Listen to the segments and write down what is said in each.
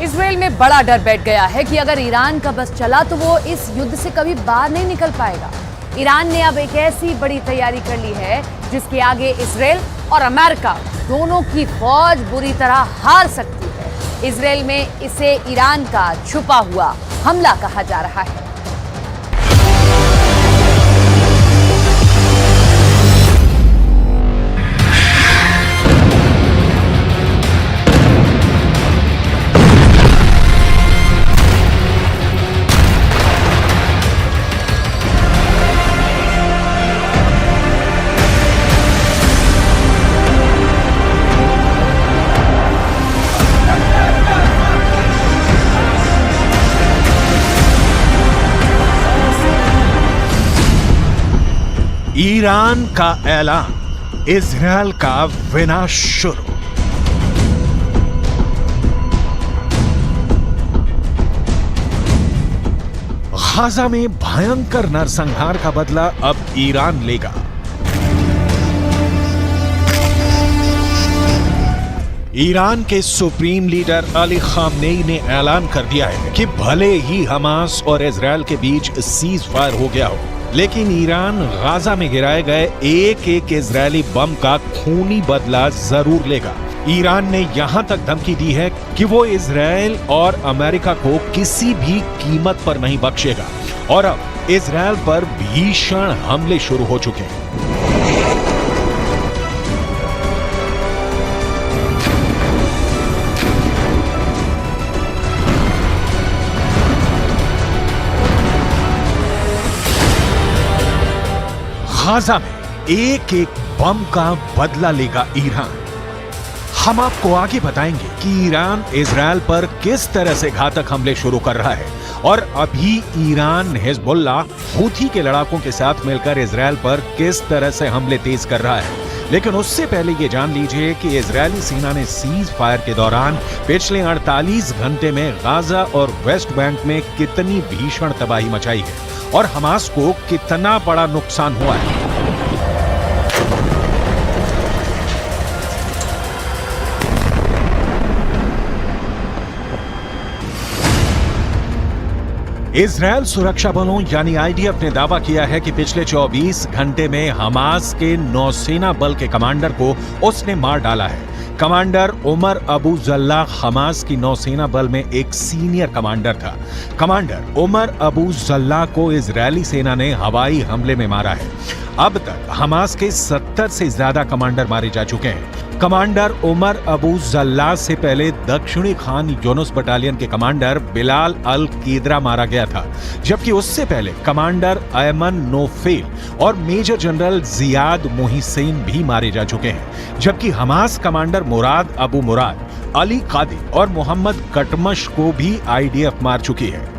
Israel में बड़ा डर बैठ गया है कि अगर ईरान का बस चला तो वो इस युद्ध से कभी बाहर नहीं निकल पाएगा। ईरान ने अब एक ऐसी बड़ी तैयारी कर ली है जिसके आगे इजराइल और अमेरिका दोनों की फौज बुरी तरह हार सकती है। इजराइल में इसे ईरान का छुपा हुआ हमला कहा जा रहा है। ईरान का ऐलान, इजरायल का विनाश शुरू। गाजा में भयंकर नरसंहार का बदला अब ईरान लेगा। ईरान के सुप्रीम लीडर अली खामनेई ने ऐलान कर दिया है कि भले ही हमास और इजरायल के बीच सीज फायर हो गया हो, लेकिन ईरान गाजा में गिराए गए एक एक इजरायली बम का खूनी बदला जरूर लेगा। ईरान ने यहां तक धमकी दी है कि वो इजरायल और अमेरिका को किसी भी कीमत पर नहीं बख्शेगा और अब इजरायल पर भीषण हमले शुरू हो चुके हैं। गाजा में एक एक बम का बदला लेगा ईरान। हम आपको आगे बताएंगे कि ईरान इजरायल पर किस तरह से घातक हमले शुरू कर रहा है और अभी ईरान हिजबुल्लाह हूथी के लड़ाकों के साथ मिलकर इजरायल पर किस तरह से हमले तेज कर रहा है। लेकिन उससे पहले ये जान लीजिए कि इजरायली सेना ने सीज फायर के दौरान पिछले 48 घंटे में गाजा और वेस्ट बैंक में कितनी भीषण तबाही मचाई है और हमास को कितना बड़ा नुकसान हुआ है। इजरायल सुरक्षा बलों यानी आईडीएफ ने दावा किया है कि पिछले 24 घंटे में हमास के नौसेना बल के कमांडर को उसने मार डाला है। Commander Umar Abu Jallah Hamas की नौसेना बल में एक सीनियर कमांडर था। कमांडर उमर अबू जल्लाह को इजरायली सेना ने हवाई हमले में मारा है। अब तक हमास के 70 से ज्यादा कमांडर मारे जा चुके हैं। कमांडर उमर अबू जल्लाह से पहले दक्षिणी खान यूनुस बटालियन के कमांडर बिलाल अल कीदरा मारा गया था, जबकि उससे पहले कमांडर अयमन नोफेल और मेजर जनरल जियाद मोहिसेन भी मारे जा चुके हैं। जबकि हमास कमांडर मुराद अबू मुराद, अली कादी और मोहम्मद कटमश को भी आईडीएफ मार चुकी है।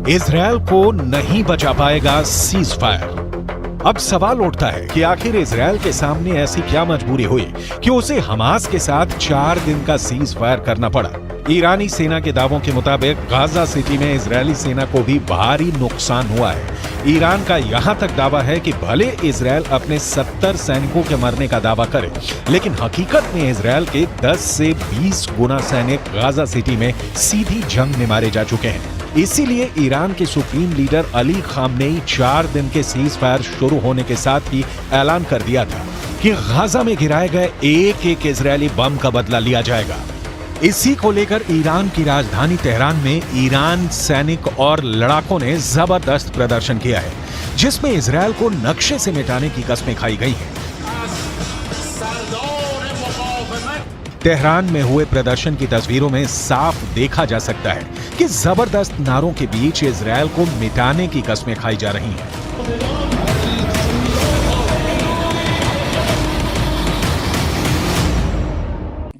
इजरायल को नहीं बचा पाएगा सीज फायर। अब सवाल उठता है कि आखिर इजरायल के सामने ऐसी क्या मजबूरी हुई कि उसे हमास के साथ 4 दिन का सीज फायर करना पड़ा। ईरानी सेना के दावों के मुताबिक गाजा सिटी में इजरायली सेना को भी भारी नुकसान हुआ है। ईरान का यहां तक दावा है कि भले इजरायल अपने 70 सैनिकों के मरने का दावा करे, लेकिन हकीकत में इजरायल के 10 से 20 गुना सैनिक गाजा सिटी में सीधी जंग में मारे जा चुके हैं। इसीलिए ईरान के सुप्रीम लीडर अली खामनेई 4 दिन के सीज फायर शुरू होने के साथ ही ऐलान कर दिया था कि गाजा में गिराए गए एक एक इजरायली बम का बदला लिया जाएगा। इसी को लेकर ईरान की राजधानी तेहरान में ईरान सैनिक और लड़ाकों ने जबरदस्त प्रदर्शन किया है, जिसमें इजरायल को नक्शे से मिटाने की कस्में खाई गई हैं। तेहरान में हुए प्रदर्शन की तस्वीरों में साफ देखा जा सकता है कि जबरदस्त नारों के बीच इजरायल को मिटाने की कस्में खाई जा रही हैं।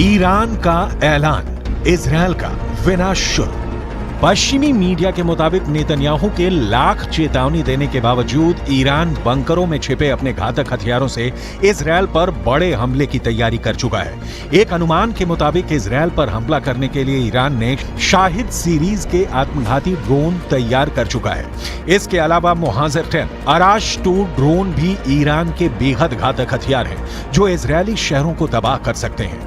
ईरान का ऐलान, इजरायल का विनाश शुरू। पश्चिमी मीडिया के मुताबिक नेतन्याहू के लाख चेतावनी देने के बावजूद ईरान बंकरों में छिपे अपने घातक हथियारों से इजरायल पर बड़े हमले की तैयारी कर चुका है। एक अनुमान के मुताबिक इजरायल पर हमला करने के लिए ईरान ने शाहिद सीरीज के आत्मघाती ड्रोन तैयार कर चुका है। इसके अलावा मुहाजिर 10 अराश 2 ड्रोन भी ईरान के बेहद घातक हथियार हैं जो इजरायली शहरों को तबाह कर सकते हैं।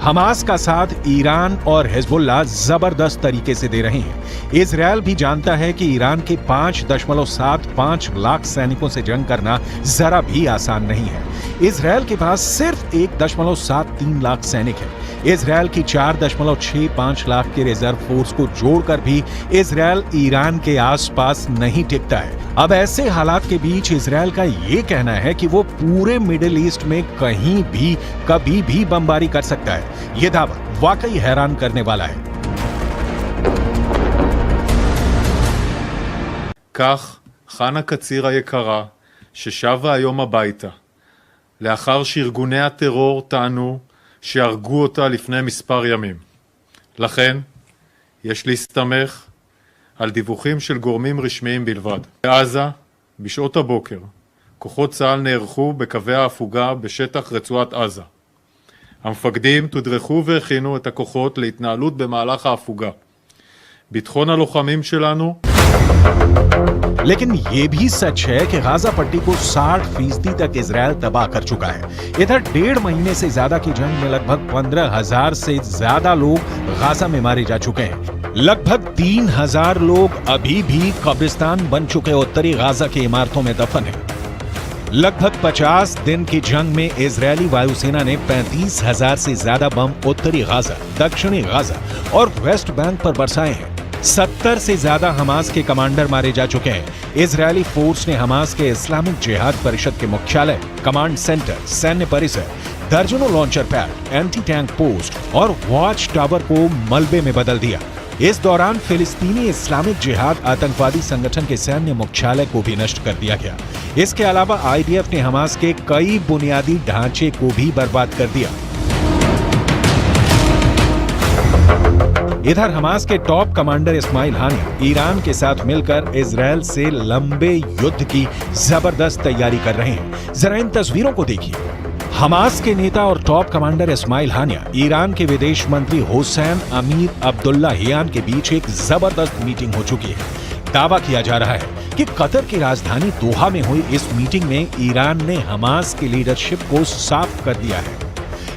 हमास का साथ ईरान और हिजबुल्लाह जबरदस्त तरीके से दे रहे हैं। इजरायल भी जानता है कि ईरान के 5.75 लाख सैनिकों से जंग करना जरा भी आसान नहीं है। इजरायल के पास सिर्फ 1.73 लाख सैनिक हैं। इजरायल की 4.65 लाख के रिजर्व फोर्स को जोड़कर भी इजरायल ईरान के आसपास नहीं टिकता है। अब ऐसे हालात के बीच इजरायल का ये कहना है कि वो पूरे मिडिल ईस्ट में कहीं भी कभी भी बमबारी कर सकता है। ये दावा वाकई हैरान करने वाला है। כך חנה קציר היקרה, ששבה היום הביתה, לאחר שארגוני הטרור טענו שהרגו אותה לפני מספר ימים. לכן, יש להסתמך על דיווחים של גורמים רשמיים בלבד. בעזה, בשעות הבוקר, כוחות צה"ל נערכו בקווי ההפוגה בשטח רצועת עזה. המפקדים תודרכו והכינו את הכוחות להתנהלות במהלך ההפוגה. ביטחון הלוחמים שלנו लेकिन ये भी सच है कि गाजा पट्टी को 60% तक इजरायल तबाह कर चुका है। इधर 1.5 महीने से ज्यादा की जंग में लगभग 15,000 से ज्यादा लोग गाजा में मारे जा चुके हैं। लगभग 3,000 लोग अभी भी कब्रिस्तान बन चुके उत्तरी गाजा की इमारतों में दफन हैं। लगभग 50 दिन की जंग में इजरायली वायुसेना ने 35,000 से ज्यादा बम उत्तरी गाजा, दक्षिणी गाजा और वेस्ट बैंक पर बरसाए हैं। 70 से ज्यादा हमास के कमांडर मारे जा चुके हैं। इजरायली फोर्स ने हमास के इस्लामिक जिहाद परिषद के मुख्यालय, कमांड सेंटर, सैन्य परिसर, दर्जनों launcher pad, anti tank post और वॉच टावर को मलबे में बदल दिया। इस दौरान फिलिस्तीनी इस्लामिक जिहाद आतंकवादी संगठन के सैन्य मुख्यालय को भी नष्ट कर दिया गया। इसके अलावा आईडीएफ ने हमास के कई बुनियादी ढांचे को भी बर्बाद कर दिया। इधर हमास के टॉप कमांडर इस्माइल हानिया ईरान के साथ मिलकर इजरायल से लंबे युद्ध की जबरदस्त तैयारी कर रहे हैं। जरा इन तस्वीरों को देखिए। हमास के नेता और टॉप कमांडर इस्माइल हानिया ईरान के विदेश मंत्री हुसैन अमीर अब्दुल्लाहियान के बीच एक जबरदस्त मीटिंग हो चुकी है। दावा किया जा रहा है कि कतर की राजधानी दोहा में हुई इस मीटिंग में ईरान ने हमास की लीडरशिप को साफ कर दिया है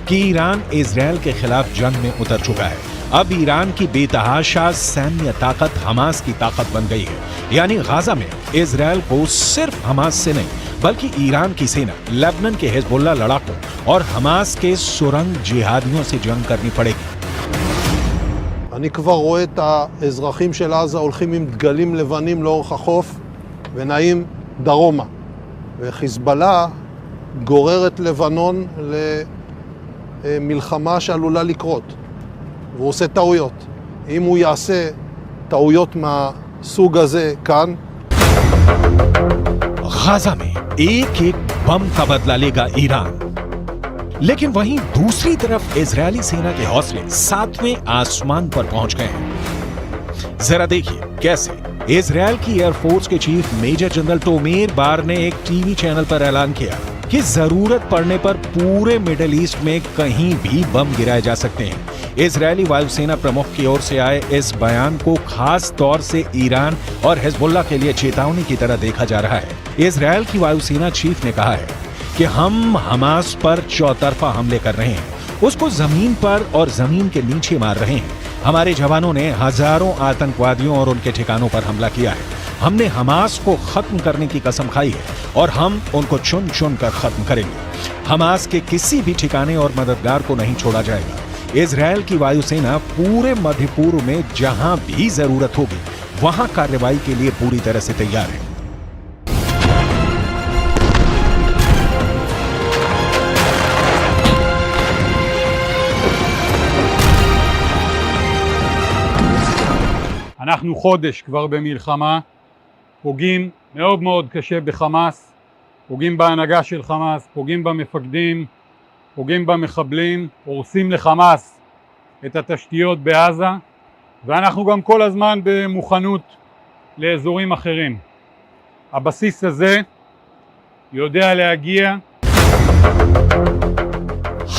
कि ईरान इजरायल के खिलाफ जंग में उतर चुका है। अब ईरान की बेतहाशा सैन्य ताकत हमास की ताकत बन गई है। यानी गाजा में इजरायल को सिर्फ हमास से नहीं बल्कि ईरान की सेना, लेबनान के हिजबुल्लाह लड़ाकों और हमास के सुरंग जिहादियों से जंग करनी पड़ेगी। אני כבר רואה את האזרחים של עזה הולכים עם דגלים לבנים לאורך החוף ונעים דרומה. וחיזבאללה גורר את לבנון למלחמה שעלולה לקרות. והוא עושה טעויות. אם הוא יעשה טעויות מהסוג הזה כאן, गाजा में एक एक बम का बदला लेगा ईरान। लेकिन वहीं दूसरी तरफ इजरायली सेना के हौसले 7वें आसमान पर पहुंच गए हैं। जरा देखिए कैसे इजरायल की एयरफोर्स के चीफ मेजर जनरल टोमेर बार ने एक टीवी चैनल पर ऐलान किया कि जरूरत पड़ने पर पूरे मिडिल ईस्ट में कहीं भी बम गिराए जा सकते हैं। इजरायली वायुसेना प्रमुख की ओर से आए इस बयान को खास तौर से ईरान और हिजबुल्लाह के लिए चेतावनी की तरह देखा जा रहा है। इजरायल की वायुसेना चीफ ने कहा है कि हम हमास पर चौतरफा हमले कर रहे हैं, उसको जमीन पर और जमीन के नीचे मार रहे हैं। हमारे जवानों ने हजारों आतंकवादियों और उनके ठिकानों पर हमला किया है। हमने हमास को खत्म करने की कसम खाई है और हम उनको चुन चुन कर खत्म करेंगे। हमास के किसी भी ठिकाने और मददगार को नहीं छोड़ा जाएगा। इजरायल की वायुसेना पूरे मध्य पूर्व में जहां भी जरूरत होगी वहां कार्रवाई के लिए पूरी तरह से तैयार है। אנחנו חודש כבר במלחמה, פוגעים מאוד מאוד קשה בחמאס, פוגעים בהנהגה של חמאס, פוגעים במפקדים, פוגעים במחבלים, הורסים לחמאס את התשתיות בעזה, ואנחנו גם כל הזמן במוכנות לאזורים אחרים. הבסיס הזה יודע להגיע.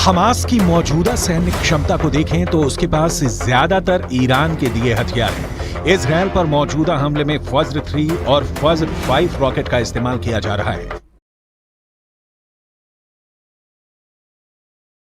हमास की मौजूदा सैन्य क्षमता को देखें तो उसके पास ज्यादातर ईरान के दिए हथियार हैं। इजरायल पर मौजूदा हमले में फज्र 3 और फज्र 5 रॉकेट का इस्तेमाल किया जा रहा है।